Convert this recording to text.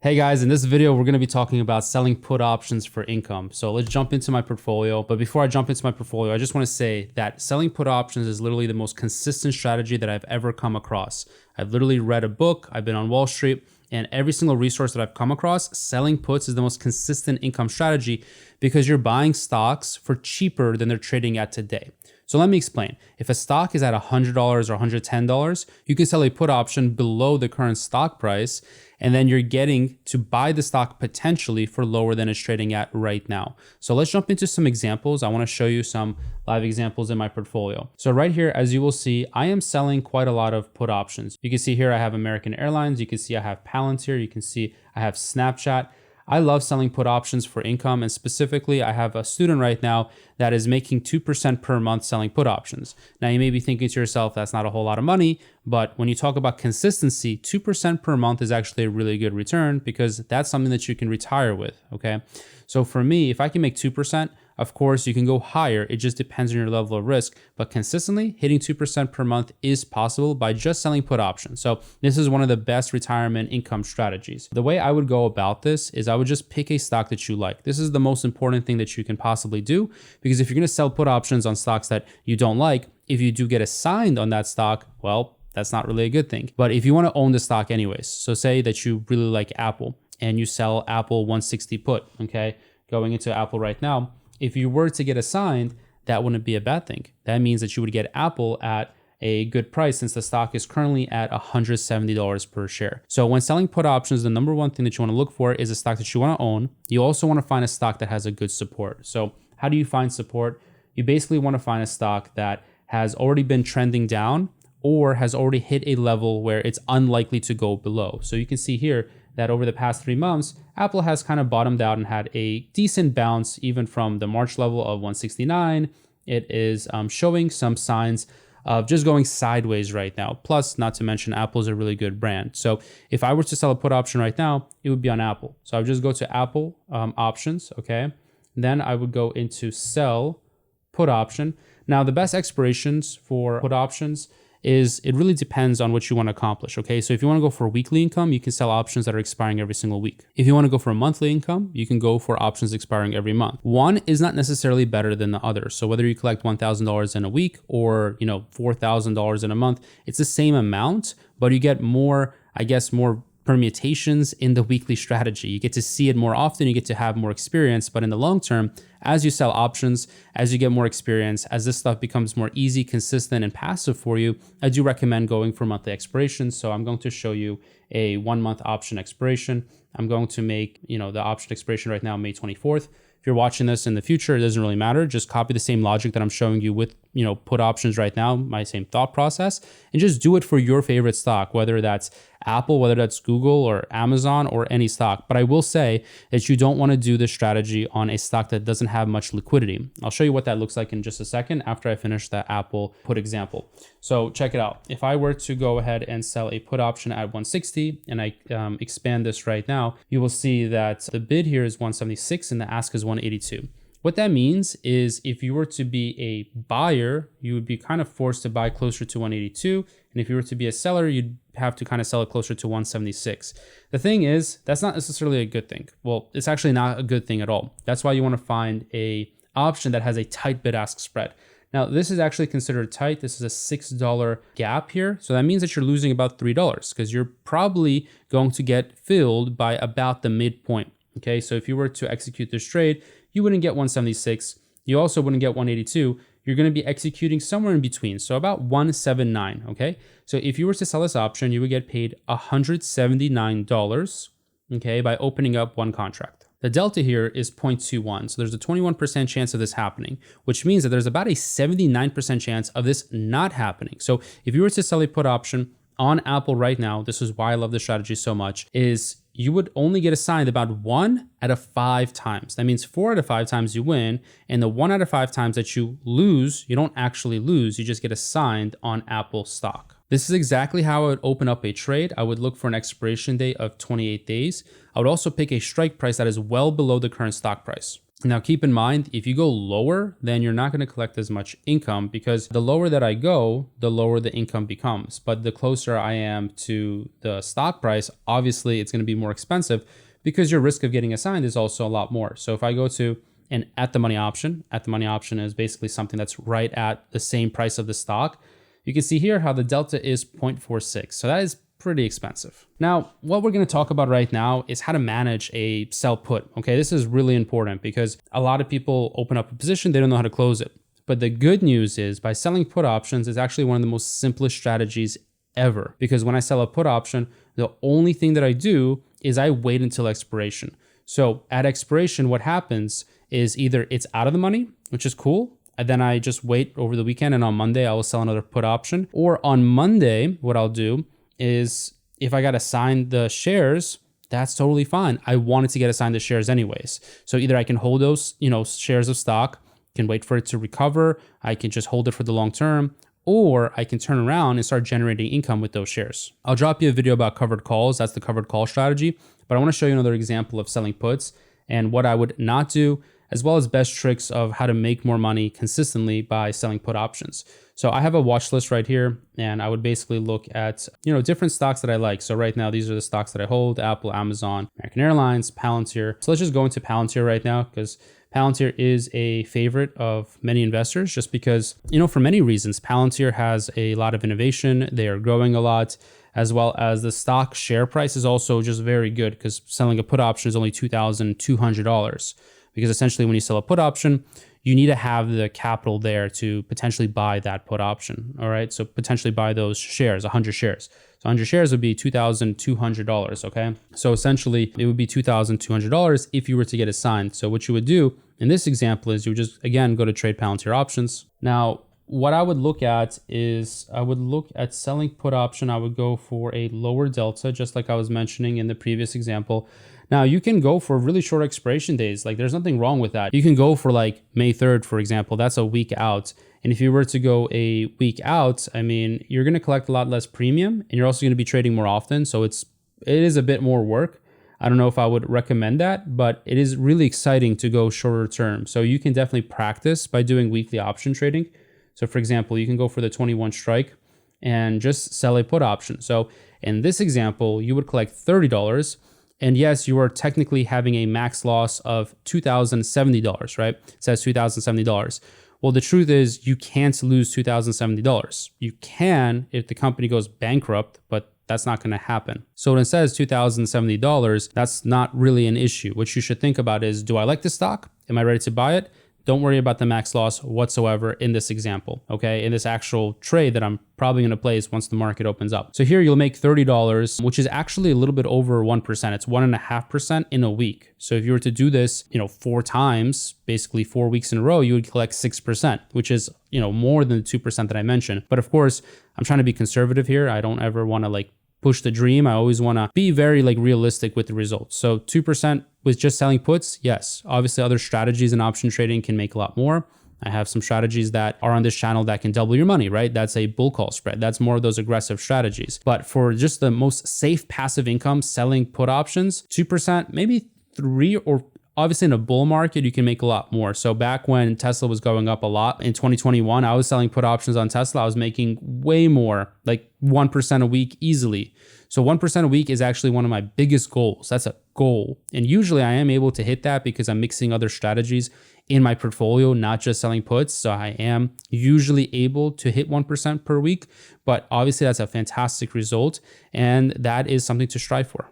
Hey guys, in this video, we're going to be talking about selling put options for income. So let's jump into my portfolio. But before I jump into my portfolio, I just want to say that selling put options is literally the most consistent strategy that I've ever come across. I've literally read a book, I've been on Wall Street, and every single resource that I've come across, selling puts is the most consistent income strategy because you're buying stocks for cheaper than they're trading at today. So let me explain. If a stock is at $100 or $110, you can sell a put option below the current stock price, and then you're getting to buy the stock potentially for lower than it's trading at right now. So let's jump into some examples. I want to show you some live examples in my portfolio. So right here, as you will see, I am selling quite a lot of put options. You can see here I have American Airlines. You can see I have Palantir. You can see I have Snapchat. I love selling put options for income, and specifically I have a student right now that is making 2% per month selling put options. Now you may be thinking to yourself, that's not a whole lot of money, but when you talk about consistency, 2% per month is actually a really good return because that's something that you can retire with, okay? So for me, if I can make 2%, of course, you can go higher. It just depends on your level of risk. But consistently hitting 2% per month is possible by just selling put options. So this is one of the best retirement income strategies. The way I would go about this is I would just pick a stock that you like. This is the most important thing that you can possibly do, because if you're going to sell put options on stocks that you don't like, if you do get assigned on that stock, well, that's not really a good thing. But if you want to own the stock anyways, so say that you really like Apple and you sell Apple 160 put, okay, going into Apple right now, if you were to get assigned, that wouldn't be a bad thing. That means that you would get Apple at a good price since the stock is currently at $170 per share. So when selling put options, the number one thing that you want to look for is a stock that you want to own. You also want to find a stock that has a good support. So how do you find support? You basically want to find a stock that has already been trending down or has already hit a level where it's unlikely to go below. So you can see here that over the past 3 months, Apple has kind of bottomed out and had a decent bounce even from the March level of 169. It is showing some signs of just going sideways right now. Plus, not to mention, Apple is a really good brand. So if I were to sell a put option right now, it would be on Apple. So I would just go to Apple options, okay? Then I would go into sell put option. Now, the best expirations for put options is it really depends on what you want to accomplish, okay? So if you want to go for weekly income, you can sell options that are expiring every single week. If you want to go for a monthly income, you can go for options expiring every month. One is not necessarily better than the other. So whether you collect $1,000 in a week or, $4,000 in a month, it's the same amount, but you get more, more permutations in the weekly strategy. You get to see it more often, you get to have more experience, but in the long term, as you sell options, as you get more experience, as this stuff becomes more easy, consistent, and passive for you, I do recommend going for monthly expirations. So I'm going to show you a 1 month option expiration. I'm going to make, the option expiration right now, May 24th. If you're watching this in the future, it doesn't really matter. Just copy the same logic that I'm showing you with, put options right now, my same thought process, and just do it for your favorite stock, whether that's Apple, whether that's Google or Amazon or any stock. But I will say that you don't want to do this strategy on a stock that doesn't have much liquidity. I'll show you what that looks like in just a second after I finish that Apple put example. So check it out. If I were to go ahead and sell a put option at 160 and I expand this right now, you will see that the bid here is 176 and the ask is 182. What that means is if you were to be a buyer, you would be kind of forced to buy closer to 182. And if you were to be a seller, you'd have to kind of sell it closer to 176. The thing is, that's not necessarily a good thing. Well, it's actually not a good thing at all. That's why you want to find a option that has a tight bid-ask spread. Now, this is actually considered tight. This is a $6 gap here. So that means that you're losing about $3 because you're probably going to get filled by about the midpoint. Okay, so if you were to execute this trade, you wouldn't get 176. You also wouldn't get 182. You're going to be executing somewhere in between. So about 179, okay? So if you were to sell this option, you would get paid $179, okay, by opening up one contract. The delta here is 0.21. So there's a 21% chance of this happening, which means that there's about a 79% chance of this not happening. So if you were to sell a put option on Apple right now, this is why I love this strategy so much, is you would only get assigned about 1 out of 5 times. That means 4 out of 5 times you win, and the 1 out of 5 times that you lose, you don't actually lose, you just get assigned on Apple stock. This is exactly how I would open up a trade. I would look for an expiration date of 28 days. I would also pick a strike price that is well below the current stock price. Now, keep in mind, if you go lower, then you're not going to collect as much income, because the lower that I go, the lower the income becomes. But the closer I am to the stock price, obviously it's going to be more expensive, because your risk of getting assigned is also a lot more. So if I go to an at the money option is basically something that's right at the same price of the stock. You can see here how the delta is 0.46. So that is pretty expensive. Now, what we're going to talk about right now is how to manage a sell put. Okay, this is really important because a lot of people open up a position, they don't know how to close it. But the good news is, by selling put options is actually one of the most simplest strategies ever. Because when I sell a put option, the only thing that I do is I wait until expiration. So at expiration, what happens is either it's out of the money, which is cool, and then I just wait over the weekend, and on Monday I will sell another put option. Or on Monday, what I'll do is, if I got assigned the shares, that's totally fine. I wanted to get assigned the shares anyways. So either I can hold those, shares of stock, can wait for it to recover, I can just hold it for the long term, or I can turn around and start generating income with those shares. I'll drop you a video about covered calls. That's the covered call strategy. But I want to show you another example of selling puts and what I would not do, as well as best tricks of how to make more money consistently by selling put options. So I have a watch list right here, and I would basically look at, different stocks that I like. So right now, these are the stocks that I hold: Apple, Amazon, American Airlines, Palantir. So let's just go into Palantir right now, because Palantir is a favorite of many investors, just because, for many reasons. Palantir has a lot of innovation. They are growing a lot, as well as the stock share price is also just very good, because selling a put option is only $2,200. Because essentially, when you sell a put option, you need to have the capital there to potentially buy that put option. All right. So potentially buy those shares, 100 shares. So 100 shares would be $2,200. Okay. So essentially, it would be $2,200 if you were to get assigned. So what you would do in this example is you would just, again, go to Trade Palantir Options. Now, what I would look at is I would look at selling put option. I would go for a lower delta, just like I was mentioning in the previous example. Now, you can go for really short expiration days. Like, there's nothing wrong with that. You can go for like May 3rd, for example. That's a week out. And if you were to go a week out, you're going to collect a lot less premium, and you're also going to be trading more often. So it is a bit more work. I don't know if I would recommend that, but it is really exciting to go shorter term. So you can definitely practice by doing weekly option trading. So for example, you can go for the 21 strike and just sell a put option. So in this example, you would collect $30. And yes, you are technically having a max loss of $2,070, right? It says $2,070. Well, the truth is you can't lose $2,070. You can if the company goes bankrupt, but that's not going to happen. So when it says $2,070, that's not really an issue. What you should think about is, do I like the stock? Am I ready to buy it? Don't worry about the max loss whatsoever in this example, okay? In this actual trade that I'm probably gonna place once the market opens up. So here you'll make $30, which is actually a little bit over 1%. It's 1.5% in a week. So if you were to do this, 4 times, basically 4 weeks in a row, you would collect 6%, which is, more than the 2% that I mentioned. But of course, I'm trying to be conservative here. I don't ever wanna push the dream. I always want to be very realistic with the results. So 2% with just selling puts, yes. Obviously, other strategies and option trading can make a lot more. I have some strategies that are on this channel that can double your money, right? That's a bull call spread. That's more of those aggressive strategies. But for just the most safe passive income, selling put options, 2%, maybe 3%, or obviously in a bull market, you can make a lot more. So back when Tesla was going up a lot in 2021, I was selling put options on Tesla. I was making way more, like 1% a week easily. So 1% a week is actually one of my biggest goals. That's a goal. And usually I am able to hit that because I'm mixing other strategies in my portfolio, not just selling puts. So I am usually able to hit 1% per week, but obviously that's a fantastic result. And that is something to strive for.